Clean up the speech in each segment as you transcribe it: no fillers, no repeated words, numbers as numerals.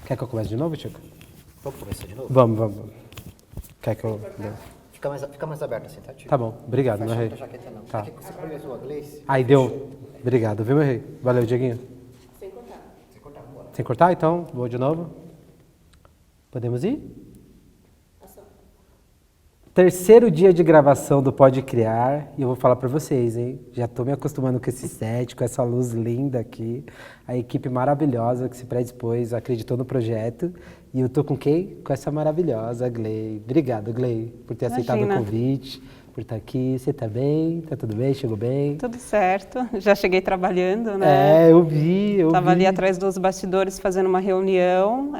Quer que eu comece de novo, Chico? Vamos começar de novo? Vamos. Quer que eu... Fica mais aberto assim, tá, tio? Tá bom, obrigado, meu rei. Fecha a jaqueta não. Tá. É que você começou a Gleice. Aí deu. Obrigado, viu, meu rei? Valeu, Dieguinho. Sem cortar, bora. Sem cortar, então? Vou de novo. Podemos ir? Terceiro dia de gravação do Pode Criar, e eu vou falar pra vocês, hein? Já tô me acostumando com esse set, com essa luz linda aqui. A equipe maravilhosa que se predispôs, acreditou no projeto. E eu tô com quem? Com essa maravilhosa Gley. Obrigado, Gley, por ter aceitado o convite, por estar aqui. Você tá bem? Tá tudo bem? Chegou bem? Tudo certo. Já cheguei trabalhando, né? Eu vi. Tava ali atrás dos bastidores fazendo uma reunião.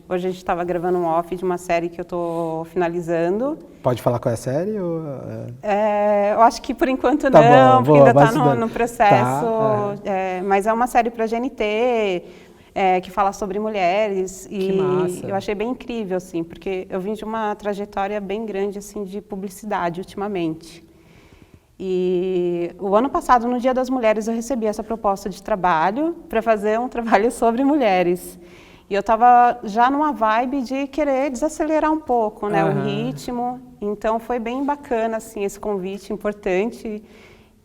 Hoje a gente estava gravando um off de uma série que eu tô finalizando. Pode falar qual é a série? Ou... eu acho que por enquanto tá não, bom, porque ainda está no processo. Tá, mas é uma série para GNT, que fala sobre mulheres. Que massa. Eu achei bem incrível, assim, porque eu vim de uma trajetória bem grande assim, de publicidade ultimamente. E o ano passado, no Dia das Mulheres, eu recebi essa proposta de trabalho para fazer um trabalho sobre mulheres. E eu estava já numa vibe de querer desacelerar um pouco, né, o ritmo. Então foi bem bacana assim esse convite importante.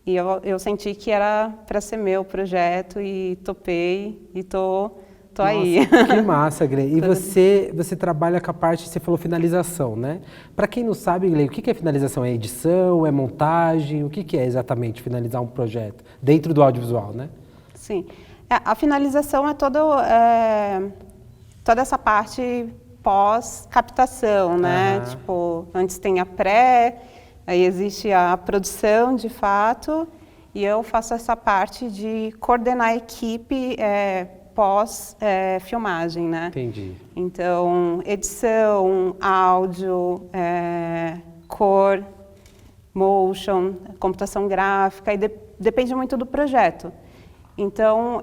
E eu senti que era para ser meu projeto e topei e tô aí. Que massa, Gley. E você trabalha com a parte, você falou finalização, né? Para quem não sabe, Gley, o que é finalização? É edição, é montagem? O que é exatamente finalizar um projeto dentro do audiovisual, né? Sim. A finalização é toda essa parte pós-captação, né? Tipo, antes tem a pré, aí existe a produção, de fato, e eu faço essa parte de coordenar a equipe pós-filmagem, né? Entendi. Então, edição, áudio, cor, motion, computação gráfica, e depende muito do projeto. Então,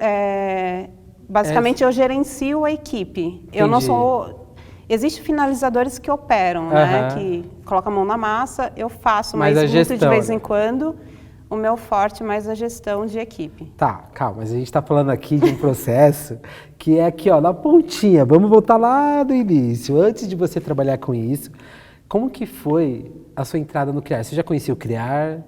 basicamente, eu gerencio a equipe. Entendi. Eu não sou... Existem finalizadores que operam, né? Que colocam a mão na massa, eu faço, mas muito gestão, de vez em quando. O meu forte é mais a gestão de equipe. Tá, calma, mas a gente está falando aqui de um processo que é aqui, ó, na pontinha. Vamos voltar lá do início. Antes de você trabalhar com isso, como que foi a sua entrada no Criar? Você já conhecia o Criar?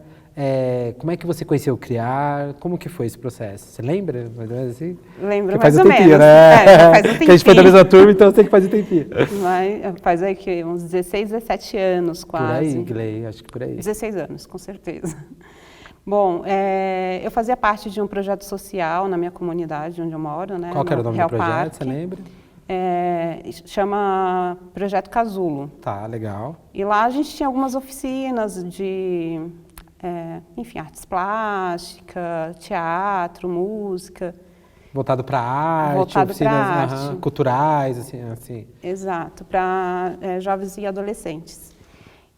Como é que você conheceu o Criar? Como que foi esse processo? Você lembra? Mais ou menos assim? Lembro mais ou menos. Né? Faz um tempinho. Que a gente foi da mesma turma, então eu sei que faz um tempinho. Mas faz aí que uns 16, 17 anos quase. Por aí, Gley, acho que por aí. 16 anos, com certeza. Bom, eu fazia parte de um projeto social na minha comunidade, onde eu moro, né? Qual que era o nome do projeto, você lembra? Chama Projeto Casulo. Tá, legal. E lá a gente tinha algumas oficinas de, enfim, artes plásticas, teatro, música. Voltado para arte, voltado oficinas arte. Culturais, assim. Exato, para jovens e adolescentes.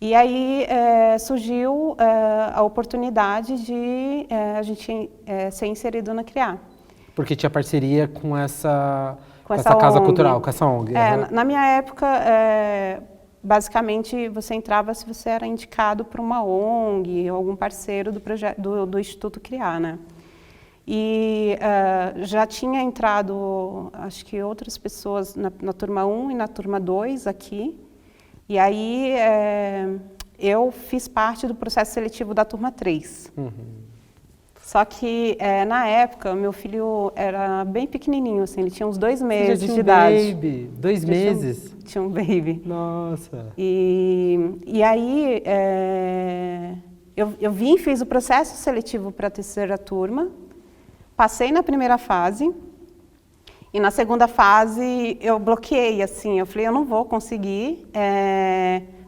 E aí surgiu a oportunidade de a gente ser inserido na Criar. Porque tinha parceria com essa essa casa ONG. cultural, com essa ONG. Na minha época, basicamente, você entrava se você era indicado para uma ONG ou algum parceiro do Instituto Criar, né? E já tinha entrado, acho que outras pessoas na turma 1 e na turma 2 aqui. E aí eu fiz parte do processo seletivo da turma 3. Só que na época meu filho era bem pequenininho, assim, ele tinha uns 2 meses de idade. Baby. 2 meses? Tinha um baby. Nossa. E aí eu vim, fiz o processo seletivo para a terceira turma, passei na primeira fase. E na segunda fase eu bloqueei, assim, eu falei, eu não vou conseguir,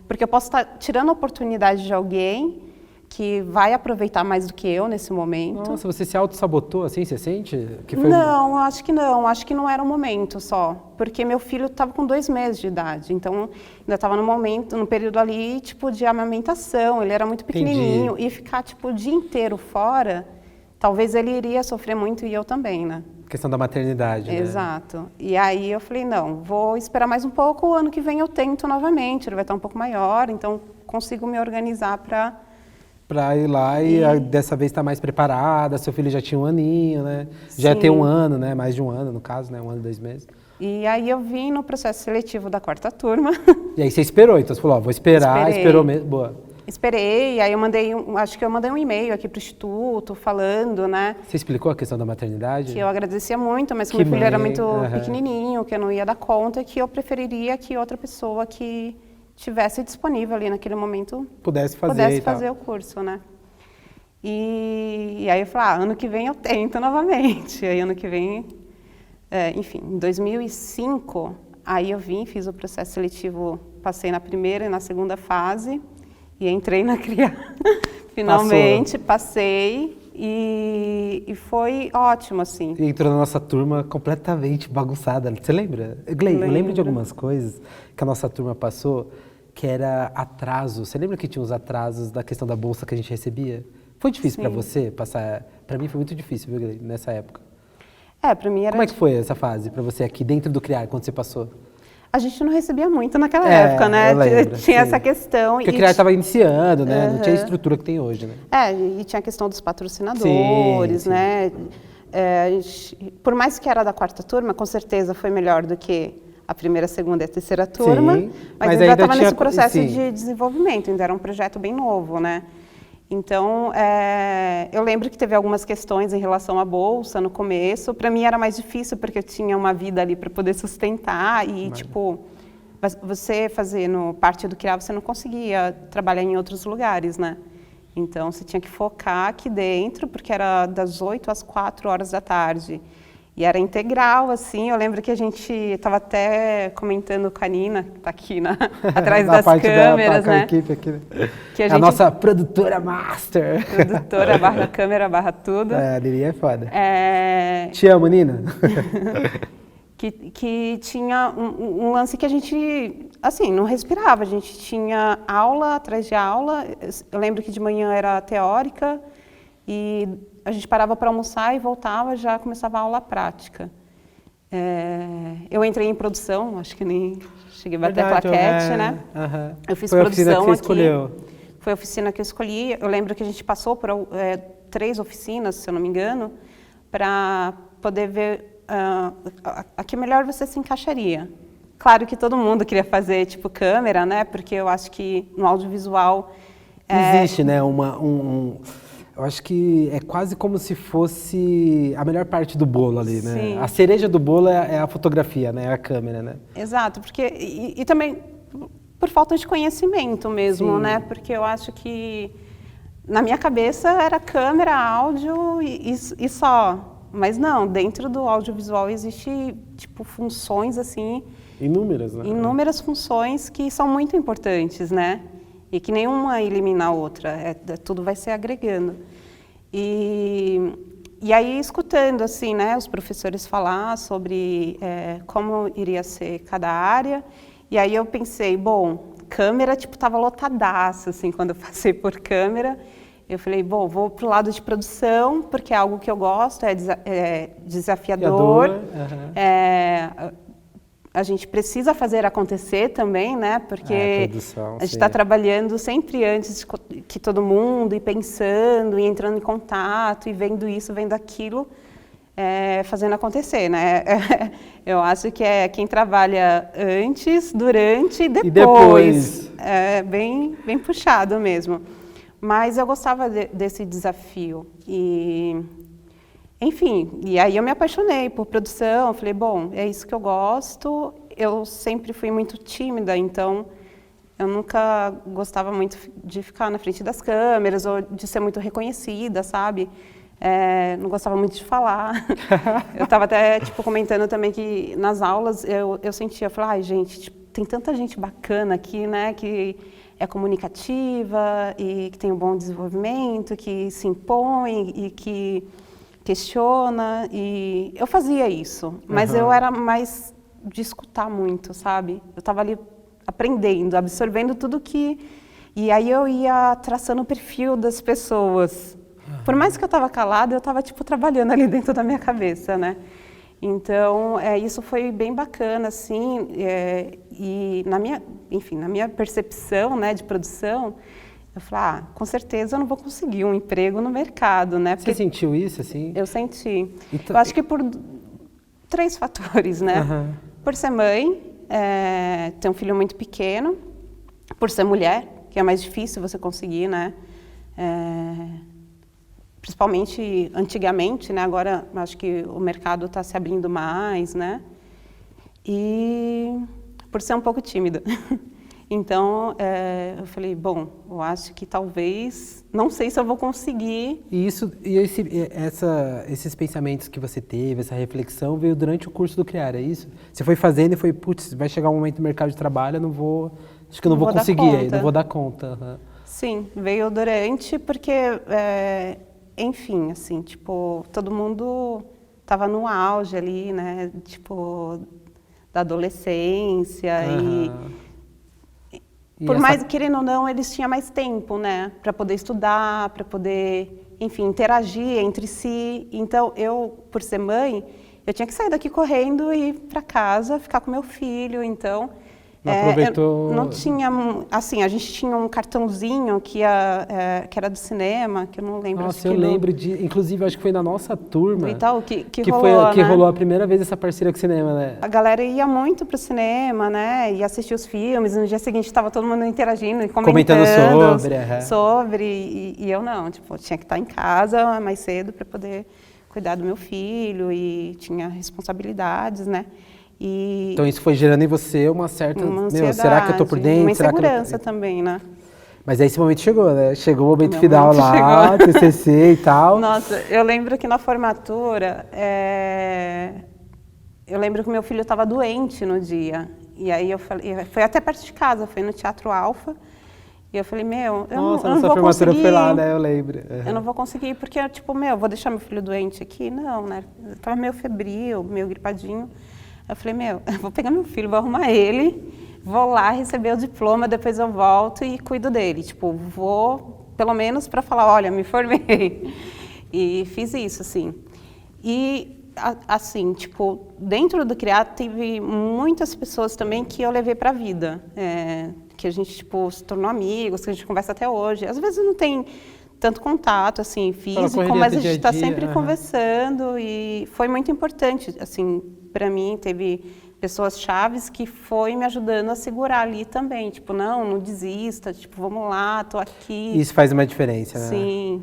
porque eu posso estar tirando a oportunidade de alguém que vai aproveitar mais do que eu nesse momento. Nossa, você se auto-sabotou, assim, você sente? Que foi... Não, acho que não era o momento só, porque meu filho estava com 2 meses de idade, então ainda estava no período ali, tipo, de amamentação, ele era muito pequenininho. Entendi. E ficar, tipo, o dia inteiro fora, talvez ele iria sofrer muito e eu também, né? Questão da maternidade, né? Exato. E aí eu falei, não, vou esperar mais um pouco, o ano que vem eu tento novamente, ele vai estar um pouco maior, então consigo me organizar para Pra ir lá e dessa vez tá mais preparada, seu filho já tinha 1 aninho, né? Já ia Sim. ter 1 ano, né? Mais de 1 ano, no caso, né? 1 ano e 2 meses. E aí eu vim no processo seletivo da 4ª turma. E aí você esperou, então você falou, ó, vou esperar, Esperei. esperou mesmo, boa. Esperei, aí eu mandei, acho que eu mandei um e-mail aqui pro Instituto falando, né? Você explicou a questão da maternidade? Que eu agradecia muito, mas que Que meu filho era mãe, muito aham. pequenininho, que eu não ia dar conta e que eu preferiria que outra pessoa que tivesse disponível ali naquele momento Pudesse fazer pudesse e tal. fazer o curso, né? E aí eu falei, ano que vem eu tento novamente. Aí ano que vem, enfim, em 2005, aí eu vim, fiz o processo seletivo, passei na primeira e na segunda fase e entrei na CRIA. Finalmente, passei e foi ótimo, assim. E entrou na nossa turma completamente bagunçada. Você lembra? Glei, eu lembro de algumas coisas que a nossa turma passou, que era atraso. Você lembra que tinha os atrasos da questão da bolsa que a gente recebia? Foi difícil para você passar? Para mim foi muito difícil, viu, Glei, nessa época. Para mim era... Como é que foi essa fase para você aqui dentro do CRIAR, quando você passou? A gente não recebia muito naquela época, né? Eu lembro, tinha sim. essa questão. Porque o CRIAR estava iniciando, né? Não tinha a estrutura que tem hoje, né? E tinha a questão dos patrocinadores, Sim, sim. né? Por mais que era da 4ª turma, com certeza foi melhor do que a primeira, segunda e a terceira turma, Sim, mas mas ainda ainda estava tinha- nesse processo sim. de desenvolvimento, ainda era um projeto bem novo, né? Então, eu lembro que teve algumas questões em relação à bolsa no começo. Para mim era mais difícil porque eu tinha uma vida ali para poder sustentar e, tipo, você fazendo parte do CRIA, você não conseguia trabalhar em outros lugares, né? Então, você tinha que focar aqui dentro, porque era das 8 às 4 horas da tarde. E era integral, assim. Eu lembro que a gente estava até comentando com a Nina, que está aqui atrás Na das parte câmeras, com a né? equipe aqui, né? Que a A gente- nossa produtora master. Produtora, barra câmera, barra tudo. A Lili é foda. É, Te amo, Nina. que tinha um lance que a gente, assim, não respirava. A gente tinha aula atrás de aula. Eu lembro que de manhã era teórica e a gente parava para almoçar e voltava, já começava a aula prática. Eu entrei em produção, acho que nem cheguei a bater a claquete, né? Aham. Eu fiz Foi a oficina produção que você aqui. escolheu. Foi a oficina que eu escolhi. Eu lembro que a gente passou por 3 oficinas, se eu não me engano, para poder ver a que melhor você se encaixaria. Claro que todo mundo queria fazer tipo câmera, né? Porque eu acho que no audiovisual Existe, né, eu acho que é quase como se fosse a melhor parte do bolo ali, né? Sim. A cereja do bolo é a fotografia, né? É a câmera, né? Exato, porque e também por falta de conhecimento mesmo, Sim. né? Porque eu acho que na minha cabeça era câmera, áudio e só. Mas não, dentro do audiovisual existe tipo funções assim, Inúmeras, né? inúmeras funções que são muito importantes, né? E que nenhuma elimina a outra, tudo vai se agregando. E aí, escutando assim, né, os professores falar sobre como iria ser cada área, e aí eu pensei, bom, câmera, tipo, estava lotadaça, assim, quando eu passei por câmera. Eu falei, bom, vou para o lado de produção, porque é algo que eu gosto, é desafiador. Aham. A gente precisa fazer acontecer também, né? Porque produção, a gente sim. está trabalhando sempre antes que todo mundo, e pensando, e entrando em contato, e vendo isso, vendo aquilo, fazendo acontecer, né? Eu acho que é quem trabalha antes, durante e depois. E depois. É bem puxado mesmo. Mas eu gostava desse desafio. Enfim, e aí eu me apaixonei por produção, falei, bom, é isso que eu gosto. Eu sempre fui muito tímida, então eu nunca gostava muito de ficar na frente das câmeras ou de ser muito reconhecida, sabe? Não gostava muito de falar. Eu estava até tipo, comentando também que nas aulas eu sentia, eu falei, ai gente, tipo, tem tanta gente bacana aqui, né, que é comunicativa e que tem um bom desenvolvimento, que se impõe e que questiona, e eu fazia isso, mas eu era mais de escutar muito, sabe? Eu estava ali aprendendo, absorvendo tudo que... E aí eu ia traçando o perfil das pessoas. Por mais que eu estava calada, eu estava, tipo, trabalhando ali dentro da minha cabeça, né? Então, isso foi bem bacana, assim, e na minha percepção, né, de produção, Eu falei, com certeza eu não vou conseguir um emprego no mercado, né? Você sentiu isso, assim? Eu senti. Então- Eu acho que por 3 fatores, né? Aham. Por ser mãe, ter um filho muito pequeno, por ser mulher, que é mais difícil você conseguir, né? Principalmente antigamente, né? Agora acho que o mercado está se abrindo mais, né? E por ser um pouco tímida. Então, eu falei, bom, eu acho que talvez, não sei se eu vou conseguir. E esses pensamentos que você teve, essa reflexão, veio durante o curso do Criar, é isso? Você foi fazendo e foi, putz, vai chegar um momento no mercado de trabalho, acho que eu não vou conseguir, aí, não vou dar conta. Uhum. Sim, veio durante, porque, enfim, assim, tipo, todo mundo estava no auge ali, né, tipo, da adolescência por mais, querendo ou não, eles tinham mais tempo, né, para poder estudar, para poder, enfim, interagir entre si. Então, eu, por ser mãe, eu tinha que sair daqui correndo e ir para casa, ficar com meu filho. Então, aproveitou... não tinha, assim, a gente tinha um cartãozinho que era do cinema, que eu não lembro. Nossa, eu lembro de, inclusive, acho que foi na nossa turma e tal, que rolou, né? rolou a primeira vez essa parceria com o cinema, né? A galera ia muito pro cinema, né, e assistir os filmes, no dia seguinte estava todo mundo interagindo e comentando sobre, e eu não, tipo, tinha que estar em casa mais cedo para poder cuidar do meu filho e tinha responsabilidades, né? Então isso foi gerando em você uma certa... ansiedade, será que eu tô por dentro? Uma insegurança também, né? Mas aí esse momento chegou, né? Chegou o momento final lá, TCC e tal. Nossa, eu lembro que na formatura, eu lembro que meu filho estava doente no dia. E aí eu falei, foi até perto de casa, foi no Teatro Alfa. E eu falei, eu não vou conseguir. Nossa, a formatura foi lá, né? Eu lembro. Uhum. Eu não vou conseguir, porque, tipo, vou deixar meu filho doente aqui? Não, né? Eu tava meio febril, meio gripadinho. Eu falei, eu vou pegar meu filho, vou arrumar ele, vou lá receber o diploma, depois eu volto e cuido dele. Tipo, vou, pelo menos, para falar, olha, me formei. E fiz isso, assim. E, assim, tipo, dentro do Criar, teve muitas pessoas também que eu levei para a vida. Que a gente, tipo, se tornou amigos, que a gente conversa até hoje. Às vezes não tem tanto contato, assim, físico, mas a gente está sempre conversando e foi muito importante, assim, para mim, teve pessoas chaves que foi me ajudando a segurar ali também, tipo, não desista, tipo, vamos lá, tô aqui. Isso faz uma diferença, né? Sim.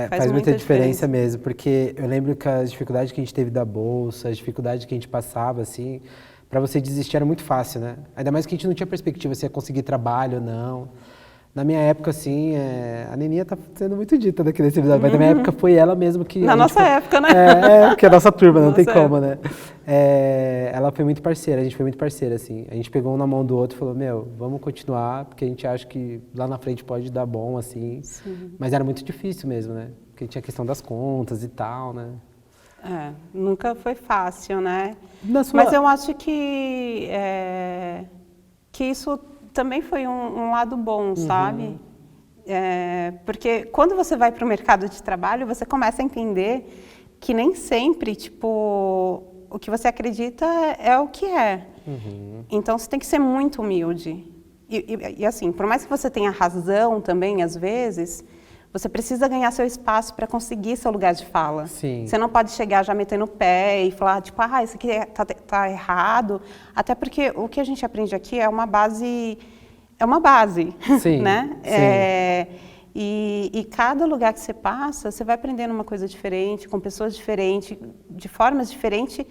Faz muita diferença mesmo, porque eu lembro que as dificuldades que a gente teve da bolsa, as dificuldades que a gente passava, assim, para você desistir era muito fácil, né? Ainda mais que a gente não tinha perspectiva se ia conseguir trabalho ou não. Na minha época, assim, a Neninha tá sendo muito dita daqui nesse episódio, mas na minha época foi ela mesma que... Na nossa época, né? Porque é a nossa turma, não tem como, né? Ela foi muito parceira, a gente foi muito parceira, assim. A gente pegou um na mão do outro e falou, vamos continuar, porque a gente acha que lá na frente pode dar bom, assim. Sim. Mas era muito difícil mesmo, né? Porque tinha a questão das contas e tal, né? Nunca foi fácil, né? Mas eu acho que isso também foi um lado bom, sabe? Porque quando você vai para o mercado de trabalho, você começa a entender que nem sempre, tipo, o que você acredita é o que é. Então, você tem que ser muito humilde. E assim, por mais que você tenha razão também, às vezes, você precisa ganhar seu espaço para conseguir seu lugar de fala. Sim. Você não pode chegar já metendo o pé e falar, tipo, isso aqui tá errado. Até porque o que a gente aprende aqui é uma base, sim, né? Sim. E cada lugar que você passa, você vai aprendendo uma coisa diferente, com pessoas diferentes, de formas diferentes.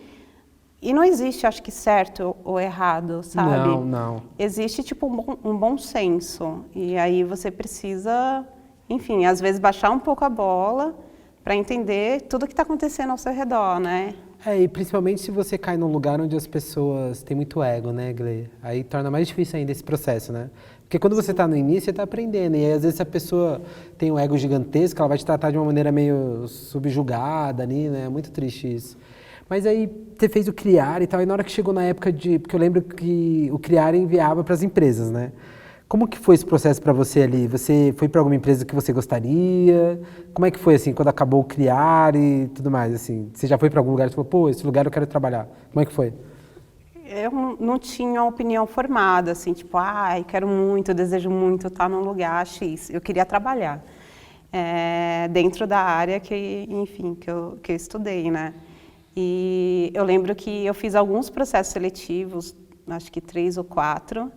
E não existe, acho que, certo ou errado, sabe? Não. Existe, tipo, um bom senso. E aí você precisa, enfim, às vezes baixar um pouco a bola para entender tudo que está acontecendo ao seu redor, né? E principalmente se você cai num lugar onde as pessoas têm muito ego, né, Glê? Aí torna mais difícil ainda esse processo, né? Porque quando você está no início, você está aprendendo. E aí, às vezes, se a pessoa tem um ego gigantesco, ela vai te tratar de uma maneira meio subjugada ali, né? É muito triste isso. Mas aí você fez o Criar e tal, e na hora que chegou na época porque eu lembro que o Criar enviava para as empresas, né? Como que foi esse processo para você ali? Você foi para alguma empresa que você gostaria? Como é que foi, assim, quando acabou o Criar e tudo mais, assim? Você já foi para algum lugar e falou, esse lugar eu quero trabalhar. Como é que foi? eu não tinha uma opinião formada, assim, tipo, ai, quero muito, desejo muito estar num lugar X. Eu queria trabalhar dentro da área que, enfim, que eu estudei, né? E eu lembro que eu fiz alguns processos seletivos, acho que 3 ou 4.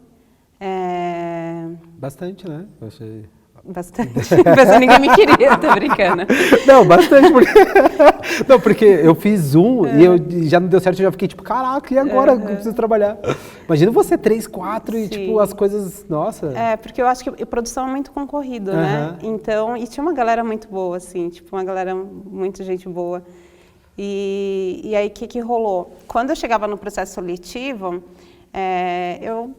Bastante, né? Eu achei... Bastante. Pensando ninguém me queria, tô brincando. Não, bastante, porque... Não, porque eu fiz um e eu já não deu certo, eu já fiquei tipo, caraca, e agora? Eu preciso trabalhar. Imagina você 3, 4 e tipo, as coisas, nossa... porque eu acho que a produção é muito concorrido, né? Então, e tinha uma galera muito boa, assim, tipo, uma galera, muita gente boa. E aí, o que rolou? Quando eu chegava no processo seletivo, eu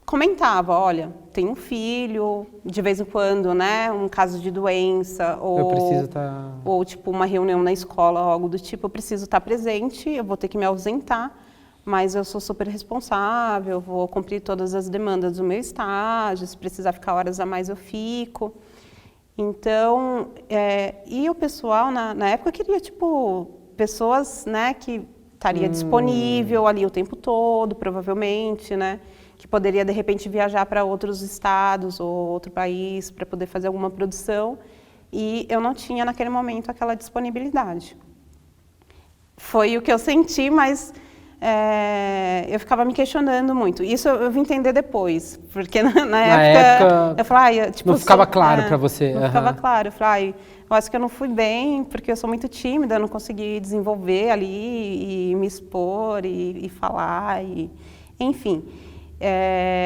comentava, olha, tenho um filho, de vez em quando, né, um caso de doença, ou tipo uma reunião na escola, algo do tipo, eu preciso estar presente, eu vou ter que me ausentar, mas eu sou super responsável, vou cumprir todas as demandas do meu estágio, se precisar ficar horas a mais eu fico. Então, e o pessoal na época queria, tipo, pessoas, né, que estaria disponível ali o tempo todo, provavelmente, né, que poderia, de repente, viajar para outros estados ou outro país para poder fazer alguma produção, e eu não tinha, naquele momento, aquela disponibilidade. Foi o que eu senti, mas eu ficava me questionando muito. Isso eu vim entender depois, porque na época eu falei, tipo, não ficava claro para você. Não ficava claro. Eu falei, eu acho que eu não fui bem, porque eu sou muito tímida, eu não consegui desenvolver ali e me expor e falar, enfim.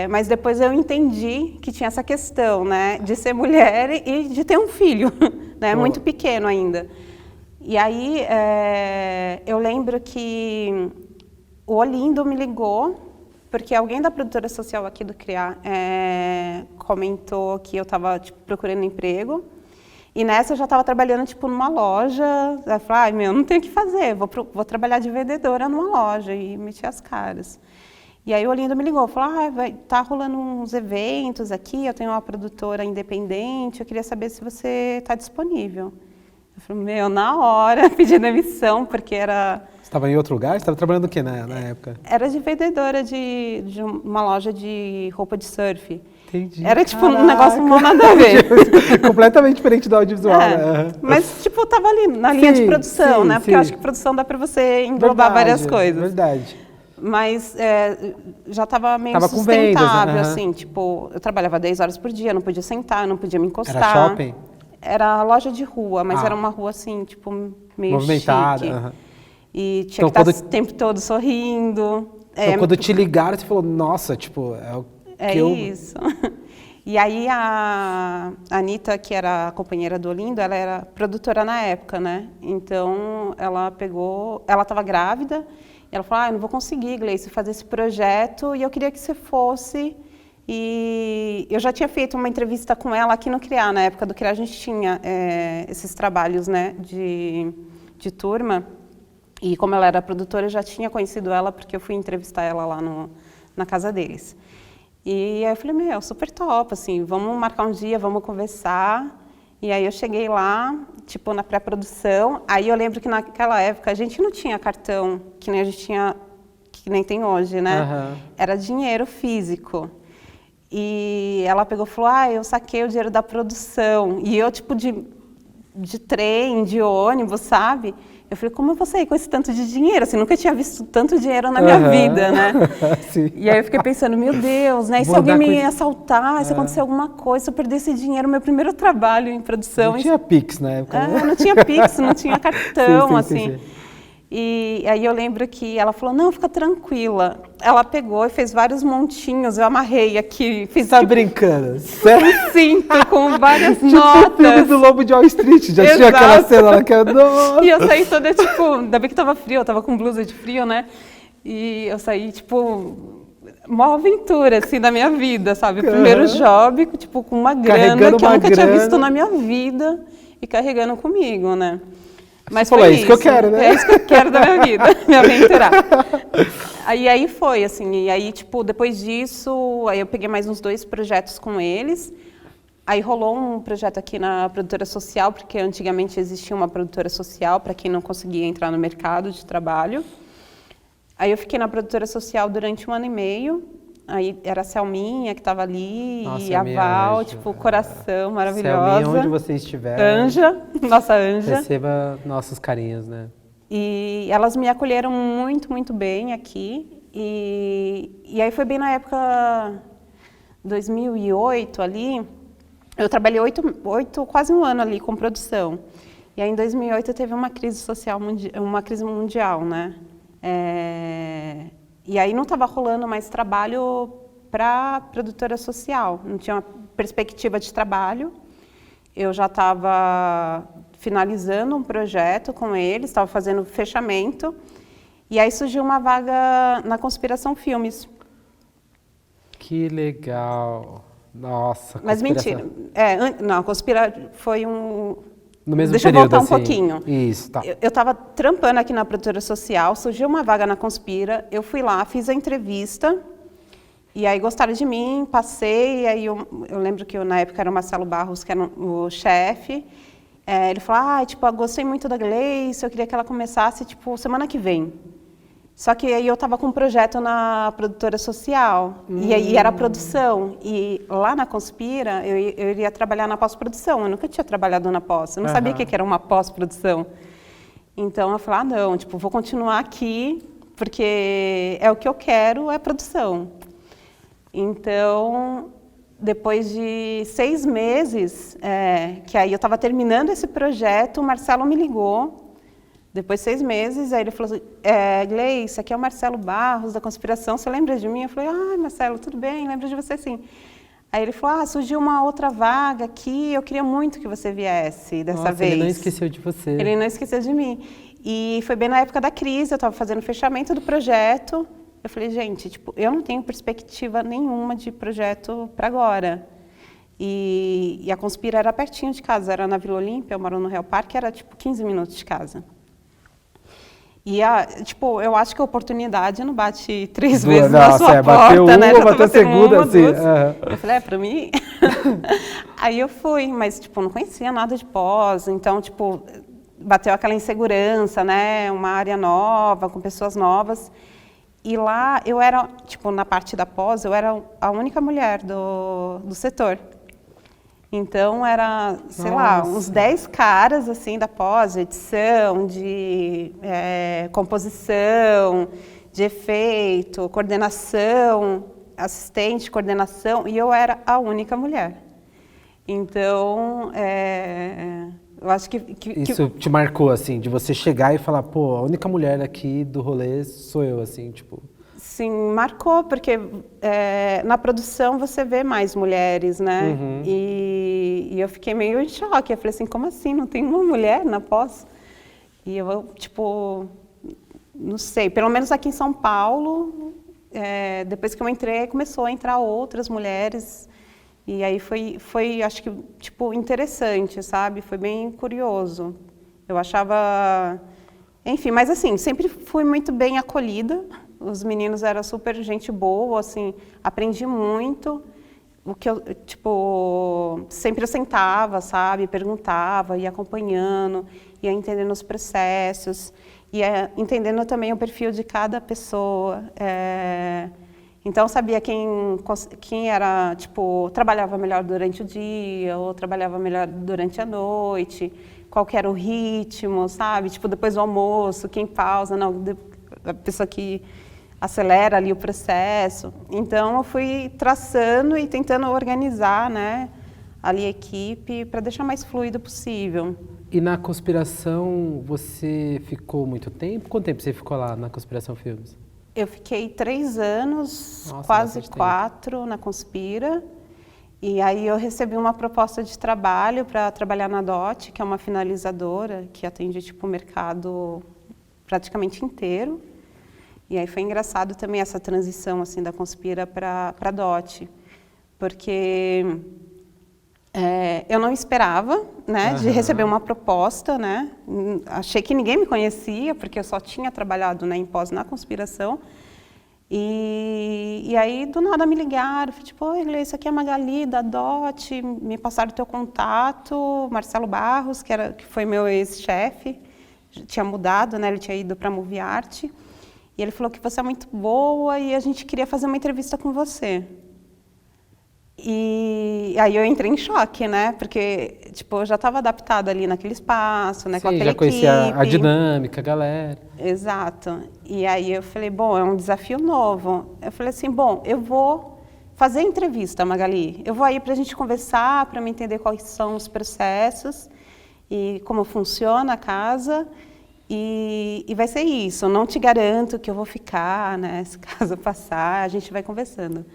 Mas depois eu entendi que tinha essa questão, né, de ser mulher e de ter um filho, né, muito pequeno ainda. E aí eu lembro que o Olindo me ligou, porque alguém da produtora social aqui do CRIA comentou que eu estava tipo, procurando emprego. E nessa eu já estava trabalhando tipo, numa loja. Eu falei, não tenho o que fazer, vou trabalhar de vendedora numa loja. E meti as caras. E aí o Olindo me ligou, falou, tá rolando uns eventos aqui, eu tenho uma produtora independente, eu queria saber se você está disponível. Eu falei, na hora, pedi demissão, porque era... Você estava em outro lugar? Você estava trabalhando o quê na época? Era de vendedora de uma loja de roupa de surf. Entendi. Era tipo um negócio não nada a ver. Completamente diferente do audiovisual. Né? Mas tipo, tava ali na linha de produção, né? Porque eu acho que produção dá para você englobar várias coisas. Verdade. Mas já estava meio tava sustentável, vendas, assim, tipo, eu trabalhava 10 horas por dia, não podia sentar, não podia me encostar. Era shopping? Era loja de rua, mas era uma rua assim, tipo, meio movimentada. chique. E tinha que estar o tempo todo sorrindo. Então, quando te ligaram, você falou, nossa, tipo, isso. E aí a Anitta, que era a companheira do Olindo, ela era produtora na época, né? Então, ela estava grávida, e ela falou, eu não vou conseguir, Gleice, fazer esse projeto, e eu queria que você fosse. E eu já tinha feito uma entrevista com ela aqui no CRIA, na época do CRIA a gente tinha esses trabalhos, né, de turma, e como ela era produtora, eu já tinha conhecido ela, porque eu fui entrevistar ela lá na casa deles. E aí eu falei, super top, assim, vamos marcar um dia, vamos conversar. E aí eu cheguei lá, tipo, na pré-produção. Aí eu lembro que naquela época a gente não tinha cartão, que nem a gente tinha, que nem tem hoje, né? Era dinheiro físico. E ela pegou e falou, eu saquei o dinheiro da produção. E eu, tipo, de trem, de ônibus, sabe? Eu falei, como eu vou sair com esse tanto de dinheiro? Assim, nunca tinha visto tanto dinheiro na minha vida, né? Sim. E aí eu fiquei pensando, meu Deus, né? E se alguém me assaltar, se acontecer alguma coisa, se eu perder esse dinheiro, meu primeiro trabalho em produção... Não tinha Pix na época, né? Não tinha Pix, não tinha cartão, sim, assim. Sim. E aí eu lembro que ela falou, não, fica tranquila. Ela pegou e fez vários montinhos, eu amarrei aqui. Fiz, tá brincando? Sério? Um cinto com várias tipo notas. O filme do Lobo de Wall Street, já tinha aquela cena lá que eu... Nossa. E eu saí toda, tipo, ainda bem que tava frio, eu tava com blusa de frio, né? E eu saí, tipo, uma aventura, assim, da minha vida, sabe? O primeiro job, tipo, com uma grana que eu nunca tinha visto na minha vida e carregando comigo, né? Mas você falou, é isso que eu quero, né? É isso que eu quero da minha vida, me aventurar. Aí foi, assim, e aí, tipo, depois disso, aí eu peguei mais uns 2 projetos com eles. Aí rolou um projeto aqui na produtora social, porque antigamente existia uma produtora social para quem não conseguia entrar no mercado de trabalho. Aí eu fiquei na produtora social durante 1 ano e meio. Aí era a Selminha que estava ali, Nossa, e a Selminha Val, anjo. tipo, coração maravilhosa. Selminha, onde você estiver, Anja, nossa anja. receba nossos carinhos, né? E elas me acolheram muito, muito bem aqui. E aí foi bem na época 2008 ali. Eu trabalhei quase 1 ano ali com produção. E aí em 2008 teve uma crise social, uma crise mundial, né? E aí não estava rolando mais trabalho para produtora social, não tinha uma perspectiva de trabalho. Eu já estava finalizando um projeto com eles, estava fazendo fechamento, e aí surgiu uma vaga na Conspiração Filmes. Que legal! Nossa, Mas conspiração. mentira, não, foi um... No mesmo Deixa período, eu voltar um assim. pouquinho. Isso, tá. Eu estava trampando aqui na produtora social, surgiu uma vaga na Conspira, eu fui lá, fiz a entrevista, e aí gostaram de mim, passei, e aí eu lembro que na época era o Marcelo Barros, que era o chefe, ele falou, tipo, eu gostei muito da Gleice, eu queria que ela começasse, tipo, semana que vem. Só que aí eu estava com um projeto na produtora social, e aí era a produção. E lá na Conspira, eu iria trabalhar na pós-produção. Eu nunca tinha trabalhado na pós, eu não sabia o que era uma pós-produção. Então eu falei, não, tipo, vou continuar aqui, porque é o que eu quero, é produção. Então, depois de 6 meses, que aí eu estava terminando esse projeto, o Marcelo me ligou. Depois de 6 meses, aí ele falou assim, Gleice, aqui é o Marcelo Barros, da Conspiração, você lembra de mim? Eu falei, Marcelo, tudo bem, lembro de você sim. Aí ele falou, surgiu uma outra vaga aqui, eu queria muito que você viesse dessa vez. Ele não esqueceu de você. Ele não esqueceu de mim. E foi bem na época da crise, eu estava fazendo o fechamento do projeto. Eu falei, gente, tipo, eu não tenho perspectiva nenhuma de projeto para agora. E a Conspira era pertinho de casa, era na Vila Olímpia, eu moro no Real Parque, era tipo 15 minutos de casa. E, tipo, eu acho que a oportunidade não bate 3 vezes na sua porta, né? Já Bateu segunda, assim. Eu falei, para mim? Aí eu fui, mas, tipo, não conhecia nada de pós, então, tipo, bateu aquela insegurança, né? Uma área nova, com pessoas novas. E lá, eu era, tipo, na parte da pós, eu era a única mulher do setor. Então, era, sei lá, uns 10 caras, assim, da pós, de edição, de composição, de efeito, coordenação, assistente de coordenação, e eu era a única mulher. Então, eu acho que Isso te marcou, assim, de você chegar e falar, pô, a única mulher aqui do rolê sou eu, assim, tipo... Sim, marcou, porque na produção você vê mais mulheres, né? Uhum. E eu fiquei meio em choque. Eu falei assim, como assim? Não tem uma mulher na pós? E eu, tipo, não sei, pelo menos aqui em São Paulo, depois que eu entrei, começou a entrar outras mulheres. E aí foi acho que, tipo, interessante, sabe? Foi bem curioso. Eu achava... Enfim, mas assim, sempre fui muito bem acolhida. Os meninos eram super gente boa, assim, aprendi muito. O que eu, tipo, sempre eu sentava, sabe, perguntava, ia acompanhando, ia entendendo os processos, ia entendendo também o perfil de cada pessoa. Então, eu sabia quem era, tipo, trabalhava melhor durante o dia, ou trabalhava melhor durante a noite, qual que era o ritmo, sabe? Tipo, depois do almoço, quem pausa, não, a pessoa que acelera ali o processo. Então, eu fui traçando e tentando organizar, né, ali a equipe para deixar mais fluido possível. E na Conspiração, você ficou muito tempo? Quanto tempo você ficou lá na Conspiração Filmes? Eu fiquei 3 anos, Nossa, quase bastante 4 na Conspira. E aí eu recebi uma proposta de trabalho para trabalhar na DOT, que é uma finalizadora que atende tipo, o mercado praticamente inteiro. E aí foi engraçado também essa transição assim, da Conspira para a DOT, porque eu não esperava, né, de receber uma proposta, né? Achei que ninguém me conhecia, porque eu só tinha trabalhado, né, em pós na Conspiração. E aí, do nada, me ligaram, falei, tipo, oi, Gleice, aqui é a Magali, da DOT, me passaram o teu contato, Marcelo Barros, que foi meu ex-chefe, tinha mudado, né, ele tinha ido para a Movie Art. e ele falou que você é muito boa e a gente queria fazer uma entrevista com você. E aí eu entrei em choque, né? Porque, tipo, eu já estava adaptada ali naquele espaço, né? Com Sim, aquela já conhecia equipe. a dinâmica, a galera. Exato. E aí eu falei, bom, é um desafio novo. Eu falei assim, bom, eu vou fazer a entrevista, Magali. Eu vou aí para a gente conversar, para me entender quais são os processos e como funciona a casa. E vai ser isso. Eu não te garanto que eu vou ficar, né? Se caso passar, a gente vai conversando.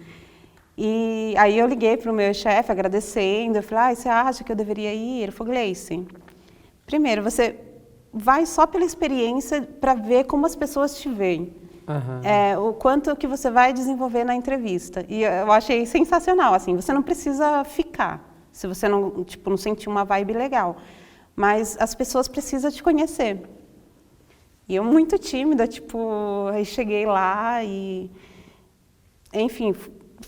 E aí eu liguei para o meu chefe agradecendo, eu falei, você acha que eu deveria ir? Ele falou, Gleice, primeiro, você vai só pela experiência para ver como as pessoas te veem, o quanto que você vai desenvolver na entrevista. E eu achei sensacional, assim, você não precisa ficar, se você não, tipo, não sentir uma vibe legal, mas as pessoas precisam te conhecer. E eu muito tímida, tipo, aí cheguei lá e, enfim,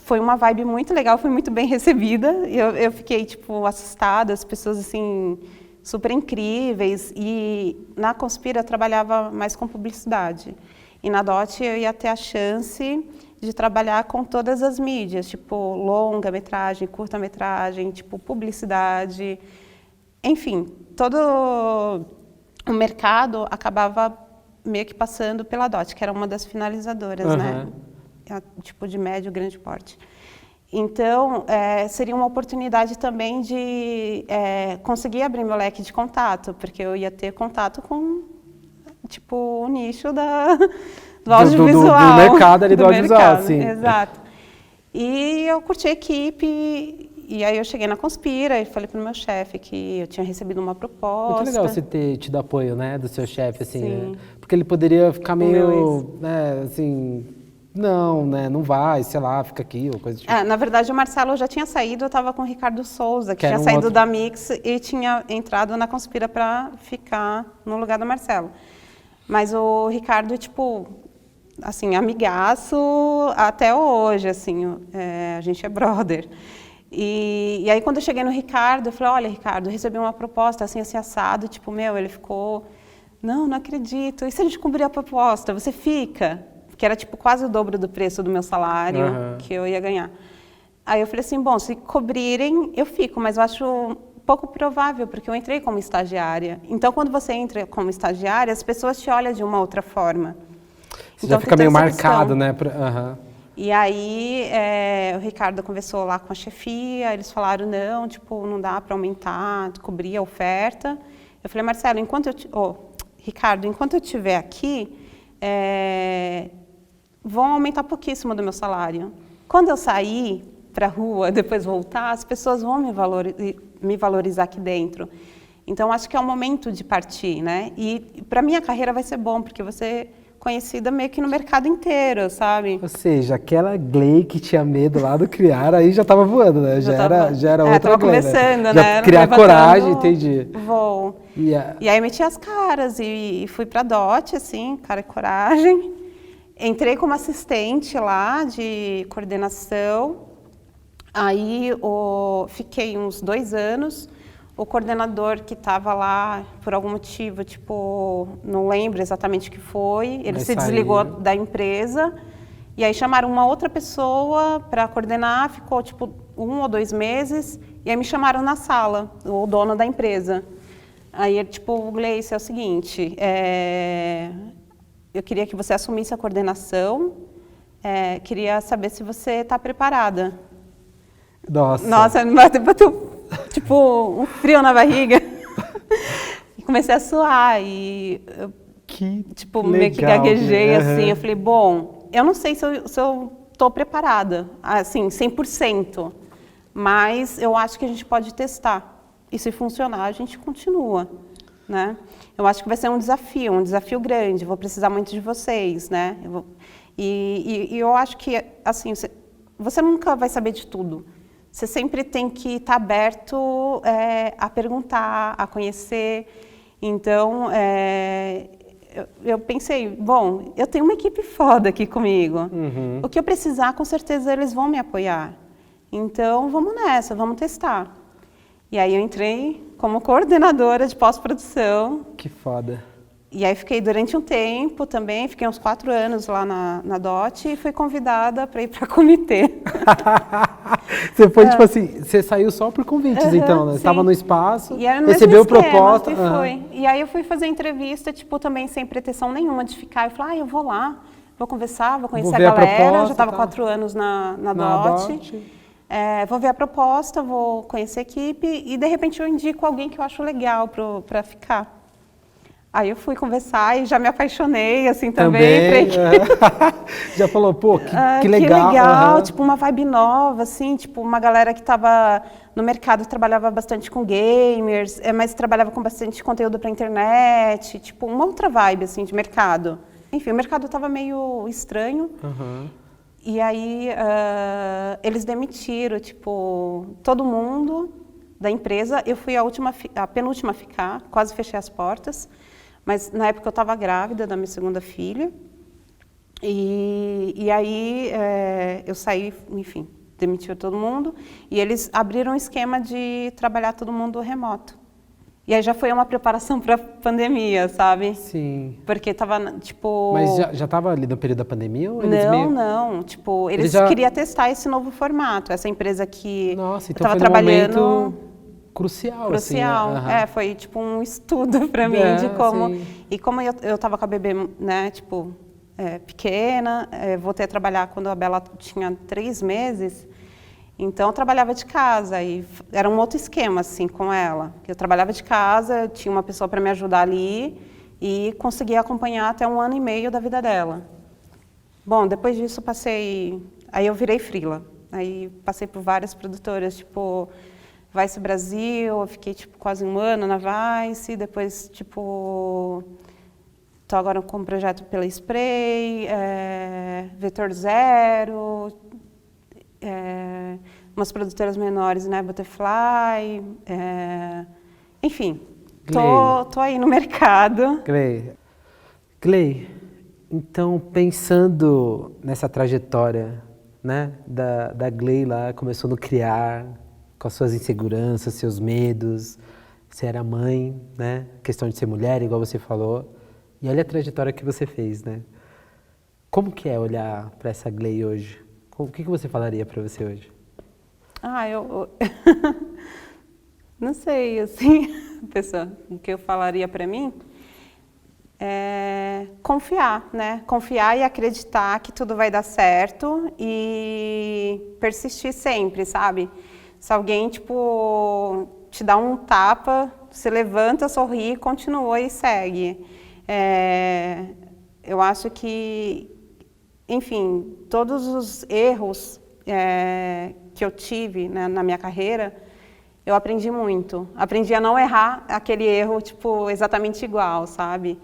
foi uma vibe muito legal, fui muito bem recebida. Eu fiquei, tipo, assustada, as pessoas, assim, super incríveis. E na Conspira eu trabalhava mais com publicidade. E na DOT eu ia ter a chance de trabalhar com todas as mídias, tipo, longa-metragem, curta-metragem, tipo, publicidade. Enfim, todo o mercado acabava meio que passando pela DOT, que era uma das finalizadoras, né? Tipo de médio, grande porte. Então, seria uma oportunidade também de conseguir abrir meu leque de contato, porque eu ia ter contato com, tipo, o nicho do audiovisual. Do mercado ali, do audiovisual, sim. Exato. E eu curti a equipe, e aí eu cheguei na Conspira e falei para o meu chefe que eu tinha recebido uma proposta. Muito legal você ter tido apoio, né, do seu chefe, assim, né? Porque ele poderia ficar meio, né, assim... Não, né? Não vai, sei lá, fica aqui ou coisa do tipo. Na verdade, o Marcelo já tinha saído, eu estava com o Ricardo Souza, que tinha um saído da Mix e tinha entrado na Conspira para ficar no lugar do Marcelo. Mas o Ricardo, tipo, assim, amigaço até hoje, assim, a gente é brother. E aí, quando eu cheguei no Ricardo, eu falei, olha, Ricardo, eu recebi uma proposta, assim, assado, tipo, ele ficou, não acredito, e se a gente cumprir a proposta, você fica? Que era tipo quase o dobro do preço do meu salário que eu ia ganhar. Aí eu falei assim, bom, se cobrirem, eu fico, mas eu acho pouco provável, porque eu entrei como estagiária. Então, quando você entra como estagiária, as pessoas te olham de uma outra forma. Você então, já fica meio marcado, né? E aí, o Ricardo conversou lá com a chefia, eles falaram, não, tipo, não dá para aumentar, cobrir a oferta. Eu falei, Marcelo, Ricardo, enquanto eu estiver aqui, vão aumentar pouquíssimo do meu salário. Quando eu sair para a rua, depois voltar, as pessoas vão me valorizar aqui dentro. Então, acho que é o momento de partir, né? E para minha carreira vai ser bom, porque você é conhecida meio que no mercado inteiro, sabe? Ou seja, aquela Gley que tinha medo lá do criar, aí já estava voando, né? Já era outra Gley, começando, né? né? Criar coragem, entendi. Vou. E aí meti as caras e fui para a DOT, assim, cara e coragem. Entrei como assistente lá de coordenação, aí fiquei uns 2 anos, o coordenador que estava lá, por algum motivo, tipo, não lembro exatamente o que foi, ele se desligou da empresa, e aí chamaram uma outra pessoa para coordenar, ficou tipo 1 ou 2 meses, e aí me chamaram na sala, o dono da empresa. Aí ele, tipo, Gleice, é o seguinte, eu queria que você assumisse a coordenação, queria saber se você está preparada. Nossa, me bateu tipo um frio na barriga. E comecei a suar e tipo, meio que gaguejei, assim. Eu falei, bom, eu não sei se eu estou preparada, assim, 100%, mas eu acho que a gente pode testar. E se funcionar, a gente continua. Né? Eu acho que vai ser um desafio grande, vou precisar muito de vocês, né? E eu acho que, assim, você nunca vai saber de tudo. Você sempre tem que estar aberto a perguntar, a conhecer. Então, eu pensei, bom, eu tenho uma equipe foda aqui comigo. O que eu precisar, com certeza, eles vão me apoiar. Então, vamos nessa, vamos testar. E aí eu entrei como coordenadora de pós-produção. Que foda. E aí fiquei durante um tempo também, fiquei uns 4 anos lá na DOT e fui convidada para ir para comitê. Você foi, tipo assim, você saiu só por convites, então, né? Você estava no espaço, e era no recebeu mesmo esquema, proposta. E foi. E aí eu fui fazer entrevista, tipo, também sem pretensão nenhuma de ficar. Eu falei, eu vou lá, vou conversar, vou conhecer a galera. Eu já estava 4 anos na DOT. Vou ver a proposta, vou conhecer a equipe e, de repente, eu indico alguém que eu acho legal para ficar. Aí eu fui conversar e já me apaixonei, assim, também. Já falou, pô, que legal. Que legal, tipo, uma vibe nova, assim, tipo, uma galera que estava no mercado, trabalhava bastante com gamers, mas trabalhava com bastante conteúdo para internet, tipo, uma outra vibe, assim, de mercado. Enfim, o mercado estava meio estranho. E aí, eles demitiram, tipo, todo mundo da empresa. Eu fui a penúltima a ficar, quase fechei as portas. Mas na época eu estava grávida da minha segunda filha. E aí eu saí, enfim, demitiu todo mundo. E eles abriram um esquema de trabalhar todo mundo remoto. E aí já foi uma preparação para a pandemia, sabe? Sim. Porque estava, tipo... Mas já estava ali no período da pandemia? Ou eles Não. Tipo, eles queriam testar esse novo formato. Essa empresa que estava trabalhando... Momento crucial, assim. Foi tipo um estudo para mim de como... Sim. E como eu estava com a bebê, né, tipo, pequena, voltei a trabalhar quando a Bela tinha 3 meses, então eu trabalhava de casa e era um outro esquema, assim, com ela. Eu trabalhava de casa, eu tinha uma pessoa para me ajudar ali e conseguia acompanhar até 1 ano e meio da vida dela. Bom, depois disso aí eu virei freela. Aí passei por várias produtoras, tipo... Vice Brasil, eu fiquei tipo quase 1 ano na Vice, depois tipo estou agora com um projeto pela Spray, Vetor Zero, umas produtoras menores, né, Butterfly, enfim, tô aí no mercado. Gley, então pensando nessa trajetória, né, da Gley lá, começou no criar, com as suas inseguranças, seus medos, você era mãe, né? Questão de ser mulher, igual você falou. E olha a trajetória que você fez, né? Como que é olhar para essa Gley hoje? O que você falaria para você hoje? Eu não sei, assim, pessoal, o que eu falaria para mim é confiar, né? Confiar e acreditar que tudo vai dar certo e persistir sempre, sabe? Se alguém, tipo, te dá um tapa, você levanta, sorri, continua e segue. Eu acho que, enfim, todos os erros que eu tive, né, na minha carreira, eu aprendi muito. Aprendi a não errar aquele erro, tipo, exatamente igual, sabe?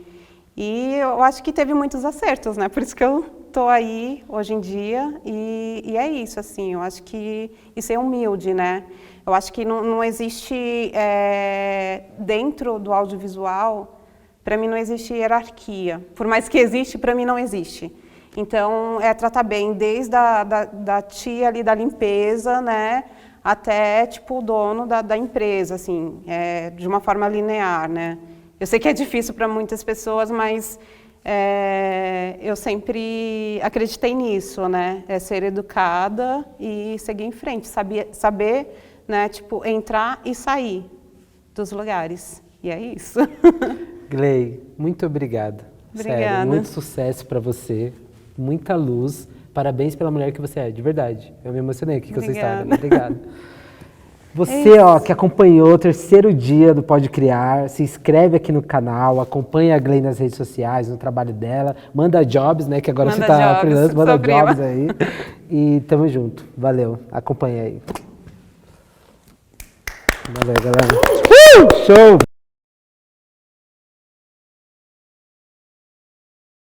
E eu acho que teve muitos acertos, né? Por isso que eu estou aí hoje em dia e é isso, assim, eu acho que isso é humilde, né? Eu acho que não existe, dentro do audiovisual, para mim não existe hierarquia. Por mais que existe, para mim não existe. Então, tratar bem desde da tia ali da limpeza, né? Até, tipo, o dono da empresa, assim, de uma forma linear, né? Eu sei que é difícil para muitas pessoas, mas eu sempre acreditei nisso, né? Ser educada e seguir em frente, saber, né, tipo, entrar e sair dos lugares. E é isso. Gley, muito obrigado. Obrigada. Sério, muito sucesso para você, muita luz. Parabéns pela mulher que você é, de verdade. Eu me emocionei aqui com essa história. Obrigado. Você, que acompanhou o 3º dia do Pode Criar, se inscreve aqui no canal, acompanha a Gley nas redes sociais, no trabalho dela, manda jobs, né, que agora você tá freelance, manda jobs aí. E tamo junto. Valeu. Acompanha aí. Valeu, galera. Show!